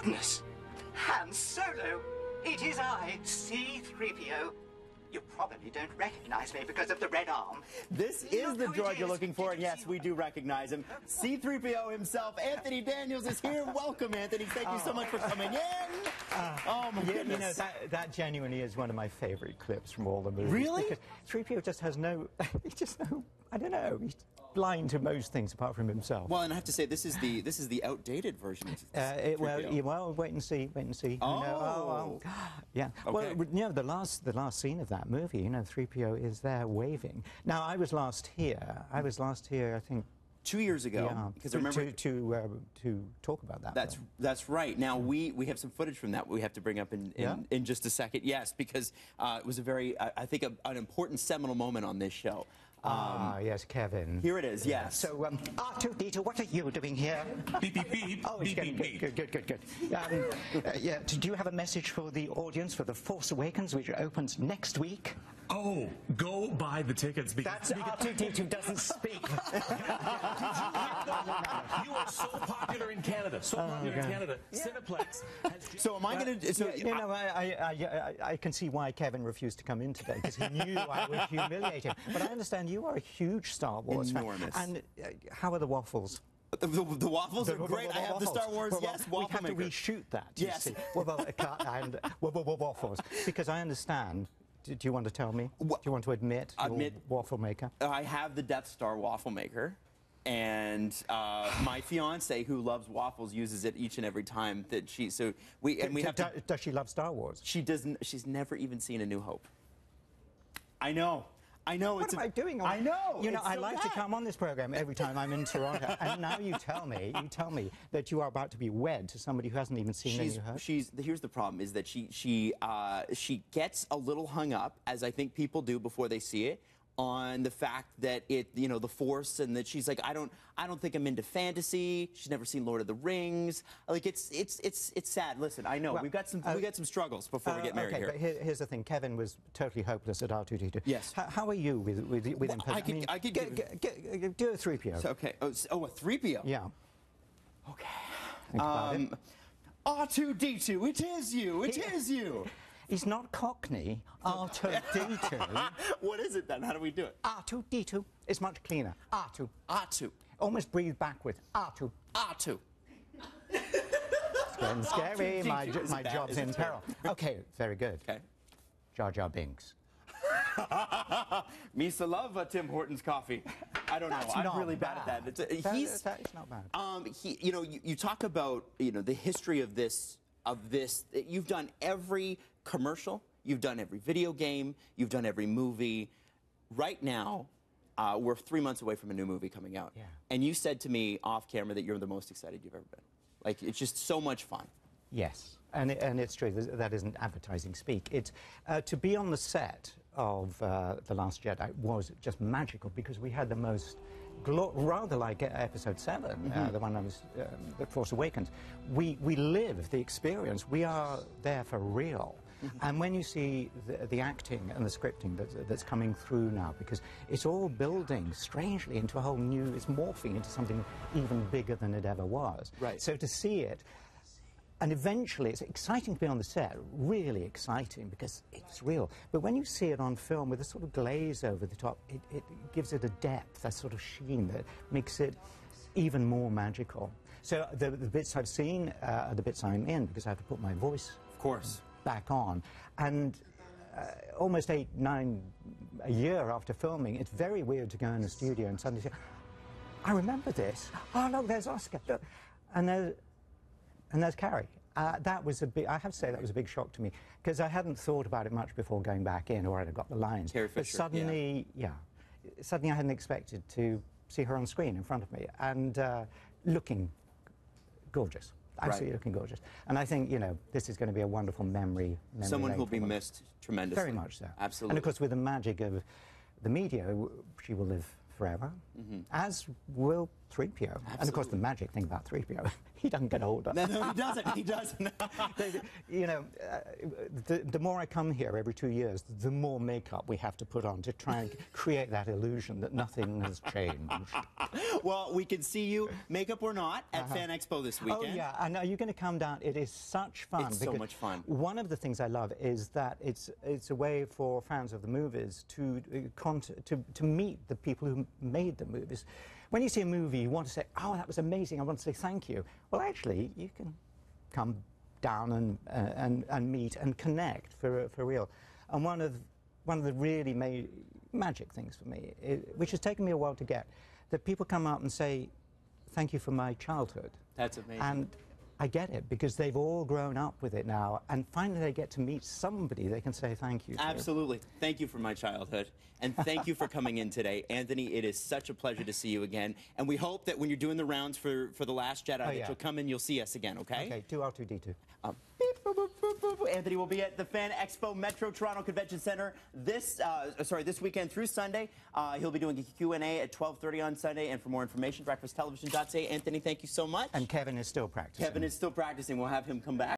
goodness! Han Solo! It is I, C3PO. You probably don't recognize me because of the red arm. This is the droid you're looking for, and yes, we do recognize him. C3PO himself, Anthony Daniels, is here. Welcome, Anthony. Thank you so much for coming in. Oh, my goodness. You know, that genuinely is one of my favorite clips from all the movies. Really? Because 3PO just has no, I don't know, he's blind to most things apart from himself. Well, and I have to say, this is the outdated version of well, wait and see. Oh. Yeah. Okay. Well, you know, the last scene of that movie, you know, 3PO is there waving. Now, I was last here, I think, 2 years ago, yeah, because I remember to talk about that. That's right. Now we have some footage from that we have to bring up in just a second. Yes, because it was a very I think an important seminal moment on this show. Yes, Kevin. Here it is. Yes. So, R2-D2, what are you doing here? Beep beep beep. Oh, it's beep, beep, beep. Good. Yeah. Do you have a message for the audience for The Force Awakens, which opens next week? Oh, go buy the tickets because That's R2-D2 doesn't speak. You are so popular in Canada. Cineplex has just... So am I going to? So, you know, I can see why Kevin refused to come in today, because he knew I would humiliate him. But I understand you are a huge Star Wars enormous fan. And how are the waffles? The waffles are great. I have the Star Wars, waffle we have maker. to reshoot that. Yes. See. Waffles. Because I understand. Do you want to tell me? Do you want to admit your waffle maker? I have the Death Star waffle maker. And my fiance, who loves waffles, uses it each and every time that she. So we have to. Does she love Star Wars? She doesn't. She's never even seen A New Hope. I know. What am I doing? I know. You know, I like to come on this program every time I'm in Toronto, and now you tell me that you are about to be wed to somebody who hasn't even seen A New Hope. Here's the problem: is that she gets a little hung up, as I think people do before they see it, on the fact that the Force, and that she's like, I don't think I'm into fantasy. She's never seen Lord of the Rings. Like it's sad. Listen, I know we got some struggles before we get married here. But here's the thing. Kevin was totally hopeless at R2-D2. Yes. How are you with him? I could do a 3PO. Okay. Oh, a 3PO. Yeah. Okay. Think about it. R2-D2. It is you. It is you. He's not Cockney. R2-D2. What is it then? How do we do it? R2-D2 is much cleaner. R2. R2. Almost breathe backwards. R2. R2. It's getting scary. My job's in peril. Okay, very good. Okay. Jar Jar Binks. Misa love Tim Hortons coffee. I don't know. I'm really bad at that. It's not bad. You talk about the history of this. You've done every commercial, you've done every video game, you've done every movie. Right now, we're 3 months away from a new movie coming out. Yeah. And you said to me off camera that you're the most excited you've ever been. Like, it's just so much fun. Yes, and it's true. That isn't advertising speak. It's to be on the set of The Last Jedi was just magical, because we had the most rather like Episode 7, the one that was The Force Awakens. We live the experience. We are there for real. And when you see the acting and the scripting that's coming through now, because it's all building strangely into a whole new, it's morphing into something even bigger than it ever was. Right. So to see it. And eventually, it's exciting to be on the set, really exciting, because it's real. But when you see it on film with a sort of glaze over the top, it gives it a depth, a sort of sheen that makes it even more magical. So the bits I've seen are the bits I'm in, because I have to put my voice, of course, back on. And almost 8, 9 a year after filming, it's very weird to go in the studio and suddenly say, I remember this. Oh, look, there's Oscar. Look. And there's Carrie. That was I have to say, that was a big shock to me, because I hadn't thought about it much before going back in, or I'd have got the lines. Carrie Fisher, but suddenly, suddenly I hadn't expected to see her on screen in front of me, and looking gorgeous. Absolutely looking gorgeous. And I think, this is going to be a wonderful memory. Someone who'll be missed tremendously. Very much so. Absolutely. And of course, with the magic of the media, she will live forever. as will 3PO. And of course, the magic thing about 3PO, he doesn't get older. No, he doesn't. He doesn't. You know, the more I come here every 2 years, the more makeup we have to put on to try and create that illusion that nothing has changed. Well, we can see you, makeup or not, at Fan Expo this weekend. Oh, yeah. And are you going to come down? It is such fun. It's so much fun. One of the things I love is that it's a way for fans of the movies to meet the people who made the movies. When you see a movie, you want to say, oh, that was amazing, I want to say thank you. Well, actually, you can come down and meet and connect for real. And one of the really magic things for me, which has taken me a while to get, that people come up and say, thank you for my childhood. That's amazing. And I get it, because they've all grown up with it now, and finally they get to meet somebody they can say thank you to. Absolutely. Thank you for my childhood, and thank you for coming in today. Anthony, it is such a pleasure to see you again, and we hope that when you're doing the rounds for The Last Jedi, that you'll come in, you'll see us again, okay? Okay, 2R2D2. Beep, boop, boop, boop, boop, boop. Anthony will be at the Fan Expo Metro Toronto Convention Center this weekend through Sunday. He'll be doing a Q&A at 12:30 on Sunday, and for more information, breakfasttelevision.ca. Anthony, thank you so much. And Kevin is still practicing. Kevin is still practicing. We'll have him come back.